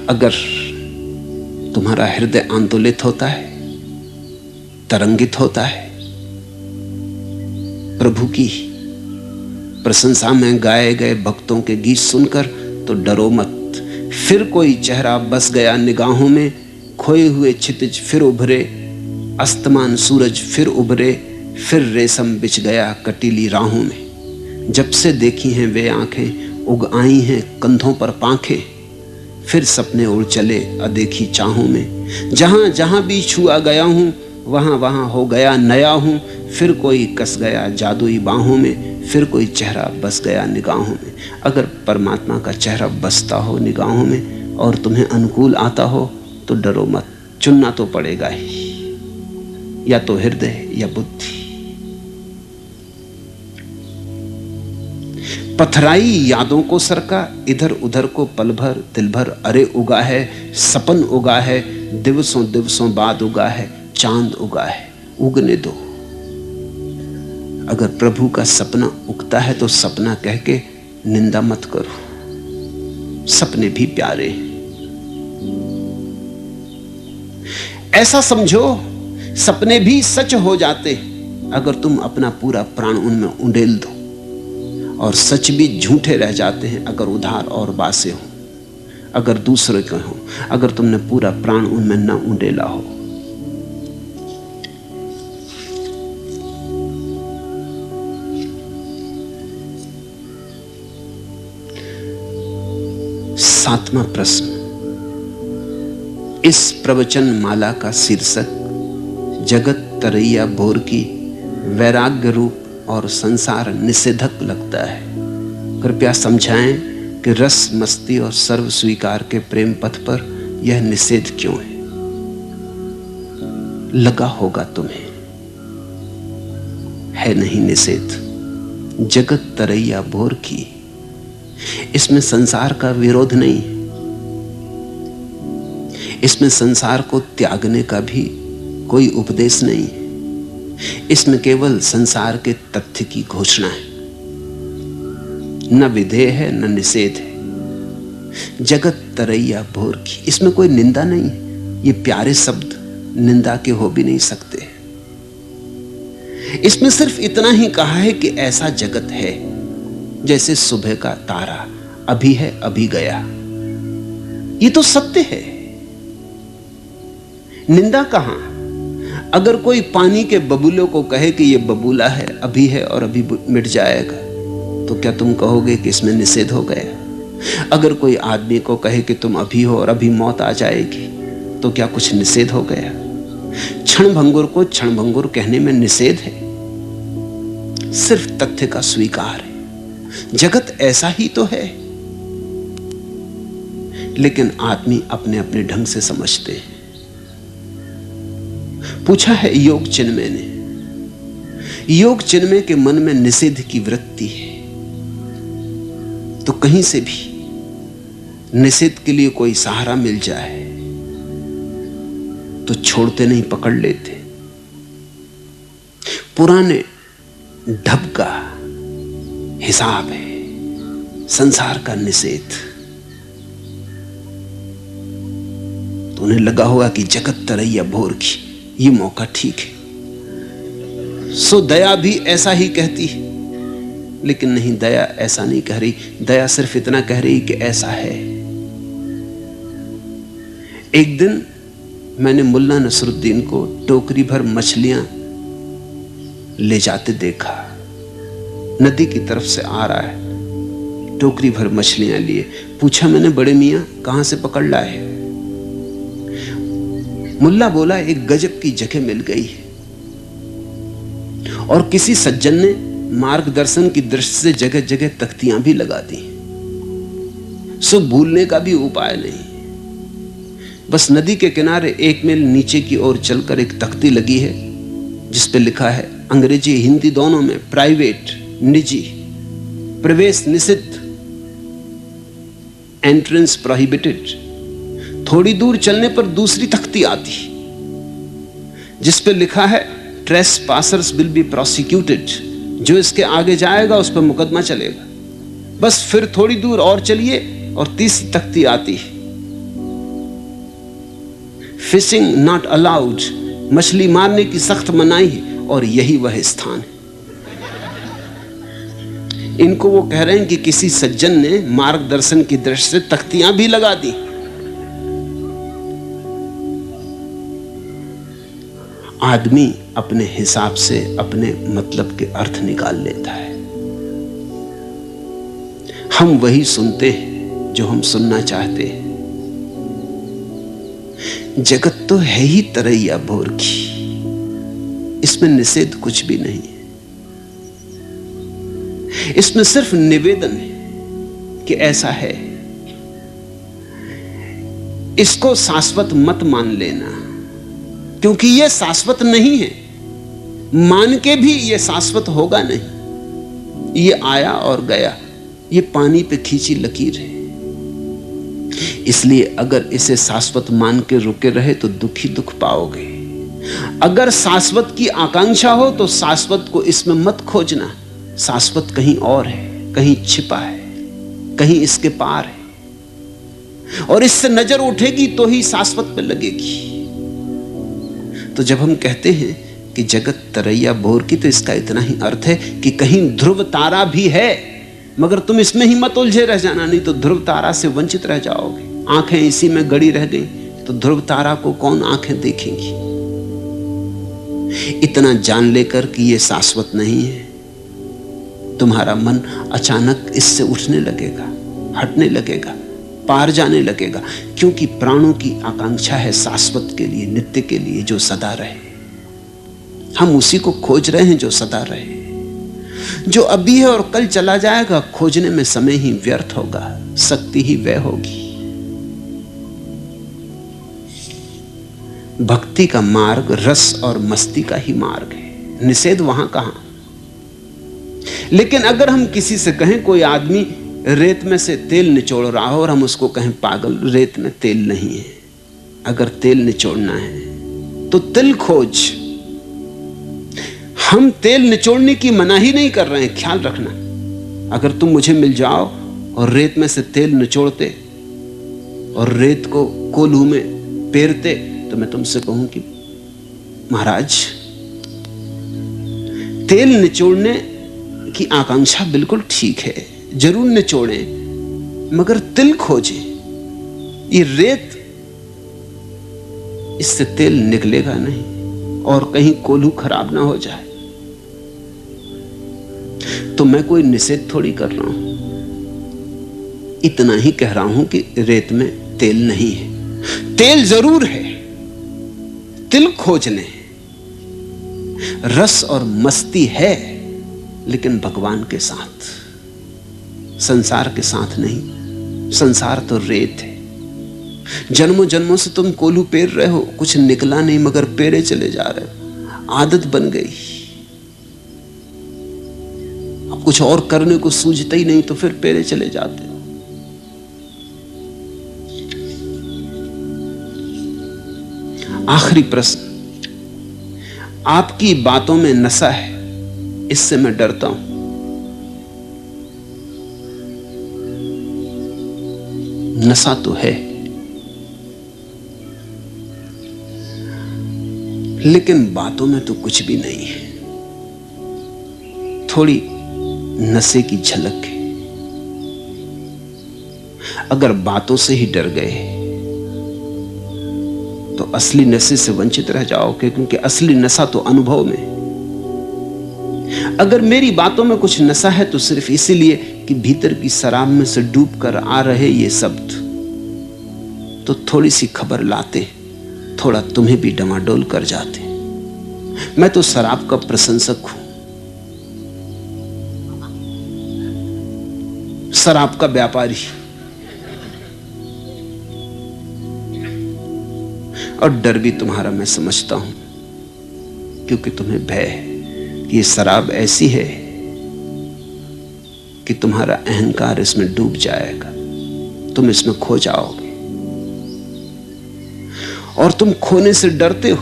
अगर तुम्हारा हृदय आंदोलित होता है, तरंगित होता है, प्रभु की प्रशंसा में गाए गए भक्तों के गीत सुनकर, तो डरो मत। फिर कोई चेहरा बस गया निगाहों में, खोए हुए क्षितिज फिर उभरे, अस्तमान सूरज फिर उभरे, फिर रेशम बिछ गया कटीली राहों में। जब से देखी हैं वे आंखें, उग आई हैं कंधों पर पांखें, फिर सपने उड़ चले अदेखी चाहों में। जहां जहां भी छुआ गया हूं, वहां वहां हो गया नया हूं। फिर कोई कस गया जादुई बाहों में, फिर कोई चेहरा बस गया निगाहों में। अगर परमात्मा का चेहरा बसता हो निगाहों में और तुम्हें अनुकूल आता हो, तो डरो मत। चुनना तो पड़ेगा ही, या तो हृदय या बुद्धि। पथराई यादों को सरका, इधर उधर को पल भर दिल भर, अरे उगा है सपन, उगा है दिवसों दिवसों बाद, उगा है चांद, उगा है उगने दो। अगर प्रभु का सपना उगता है तो सपना कह के निंदा मत करो, सपने भी प्यारे हैं। ऐसा समझो सपने भी सच हो जाते अगर तुम अपना पूरा प्राण उनमें उंडेल दो, और सच भी झूठे रह जाते हैं अगर उधार और बासे हो, अगर दूसरे के हो, अगर तुमने पूरा प्राण उनमें न उंडेला हो। सातवां प्रश्न, इस प्रवचन माला का शीर्षक जगत तरैया भोर की वैराग्य रूप और संसार निषेधक लगता है। कृपया समझाएं कि रस मस्ती और सर्व स्वीकार के प्रेम पथ पर यह निषेध क्यों है। लगा होगा तुम्हें, है नहीं निषेध। जगत तरैया भोर की, इसमें संसार का विरोध नहीं, इसमें संसार को त्यागने का भी कोई उपदेश नहीं, इसमें केवल संसार के तथ्य की घोषणा है। न विधेय है न निषेध है। जगत तरैया भोर की, इसमें कोई निंदा नहीं है। ये प्यारे शब्द निंदा के हो भी नहीं सकते। इसमें सिर्फ इतना ही कहा है कि ऐसा जगत है जैसे सुबह का तारा, अभी है अभी गया। ये तो सत्य है, निंदा कहां। अगर कोई पानी के बबूलों को कहे कि ये बबूला है, अभी है और अभी मिट जाएगा, तो क्या तुम कहोगे कि इसमें निषेध हो गया? अगर कोई आदमी को कहे कि तुम अभी हो और अभी मौत आ जाएगी, तो क्या कुछ निषेध हो गया? क्षण भंगुर को क्षण भंगुर कहने में निषेध है, सिर्फ तथ्य का स्वीकार है। जगत ऐसा ही तो है, लेकिन आदमी अपने अपने ढंग से समझते हैं। पूछा है योग चिन्मय ने, योग चिन्मय के मन में निषेध की वृत्ति है, तो कहीं से भी निषेध के लिए कोई सहारा मिल जाए तो छोड़ते नहीं, पकड़ लेते। पुराने ढब का हिसाब है संसार का निषेध। तो उन्हें लगा होगा कि जगत तरैया भोर की, ये मौका ठीक है। सो दया भी ऐसा ही कहती है, लेकिन नहीं, दया ऐसा नहीं कह रही। दया सिर्फ इतना कह रही कि ऐसा है। एक दिन मैंने मुल्ला नसरुद्दीन को टोकरी भर मछलियां ले जाते देखा। नदी की तरफ से आ रहा है, टोकरी भर मछलियां लिए। पूछा मैंने, बड़े मियां कहां से पकड़ लाए? मुल्ला बोला, एक गजब की जगह मिल गई है, और किसी सज्जन ने मार्गदर्शन की दृष्टि से जगह जगह तख्तियां भी लगा दी। सो भूलने का भी उपाय नहीं। बस नदी के किनारे 1 मील नीचे की ओर चलकर एक तख्ती लगी है, जिस पे लिखा है अंग्रेजी हिंदी दोनों में, प्राइवेट, निजी, प्रवेश निषिद्ध, एंट्रेंस प्रोहिबिटेड। थोड़ी दूर चलने पर दूसरी तख्ती आती जिस पे लिखा है ट्रेसपासर्स विल बी प्रोसिक्यूटेड। जो इसके आगे जाएगा उस पर मुकदमा चलेगा। बस फिर थोड़ी दूर और चलिए और तीसरी तख्ती आती है फिशिंग नॉट अलाउड, मछली मारने की सख्त मनाही है, और यही वह स्थान है। इनको वो कह रहे हैं कि किसी सज्जन ने मार्गदर्शन की दृष्टि से तख्तियां भी लगा दी। आदमी अपने हिसाब से अपने मतलब के अर्थ निकाल लेता है। हम वही सुनते हैं जो हम सुनना चाहते हैं। जगत तो है ही तरैया भोर की, इसमें निषेध कुछ भी नहीं है। इसमें सिर्फ निवेदन है कि ऐसा है। इसको शाश्वत मत मान लेना, क्योंकि यह शाश्वत नहीं है। मान के भी यह शाश्वत होगा नहीं। यह आया और गया, यह पानी पे खींची लकीर है। इसलिए अगर इसे शाश्वत मान के रुके रहे तो दुखी दुख पाओगे। अगर शाश्वत की आकांक्षा हो तो शाश्वत को इसमें मत खोजना। शाश्वत कहीं और है, कहीं छिपा है, कहीं इसके पार है, और इससे नजर उठेगी तो ही शाश्वत पे लगेगी। तो जब हम कहते हैं कि जगत तरैया भोर की, तो इसका इतना ही अर्थ है कि कहीं ध्रुव तारा भी है, मगर तुम इसमें ही मत उलझे रह जाना, नहीं तो ध्रुव तारा से वंचित रह जाओगे। आंखें इसी में गड़ी रह गई तो ध्रुव तारा को कौन आंखें देखेंगी। इतना जान लेकर कि यह शाश्वत नहीं है, तुम्हारा मन अचानक इससे उठने लगेगा, हटने लगेगा, पार जाने लगेगा, क्योंकि प्राणों की आकांक्षा है शाश्वत के लिए, नित्य के लिए, जो सदा रहे। हम उसी को खोज रहे हैं जो सदा रहे। जो अभी है और कल चला जाएगा, खोजने में समय ही व्यर्थ होगा, शक्ति ही व्यय होगी। भक्ति का मार्ग रस और मस्ती का ही मार्ग है, निषेध वहां कहां। लेकिन अगर हम किसी से कहें, कोई आदमी रेत में से तेल निचोड़ रहा हो और हम उसको कहें पागल, रेत में तेल नहीं है, अगर तेल निचोड़ना है तो तिल खोज। हम तेल निचोड़ने की मनाही नहीं कर रहे हैं, ख्याल रखना। अगर तुम मुझे मिल जाओ और रेत में से तेल निचोड़ते और रेत को कोल्हू में पेरते, तो मैं तुमसे कहूं कि महाराज, तेल निचोड़ने की आकांक्षा बिल्कुल ठीक है, जरूर निचोड़ें, मगर तिल खोजें। ये रेत, इससे तेल निकलेगा नहीं, और कहीं कोल्हू खराब ना हो जाए। तो मैं कोई निषेध थोड़ी कर रहा हूं, इतना ही कह रहा हूं कि रेत में तेल नहीं है। तेल जरूर है, तिल खोज लें। रस और मस्ती है, लेकिन भगवान के साथ, संसार के साथ नहीं। संसार तो रेत है। जन्मों जन्मों से तुम कोल्हू पेर रहे हो, कुछ निकला नहीं, मगर पेरे चले जा रहे हो, आदत बन गई। अब कुछ और करने को सूझता ही नहीं, तो फिर पेरे चले जाते हो। आखिरी प्रश्न, आपकी बातों में नशा है, इससे मैं डरता हूं। नशा तो है, लेकिन बातों में तो कुछ भी नहीं है। थोड़ी नशे की झलक है। अगर बातों से ही डर गए तो असली नशे से वंचित रह जाओगे, क्योंकि असली नशा तो अनुभव में। अगर मेरी बातों में कुछ नशा है तो सिर्फ इसीलिए कि भीतर की शराब में से डूबकर आ रहे ये शब्द तो थोड़ी सी खबर लाते, थोड़ा तुम्हें भी डमाडोल कर जाते। मैं तो शराब का प्रशंसक हूं, शराब का व्यापारी, और डर भी तुम्हारा मैं समझता हूं, क्योंकि तुम्हें भय है कि ये शराब ऐसी है कि तुम्हारा अहंकार इसमें डूब जाएगा, तुम इसमें खो जाओगे। और तुम खोने से डरते हो,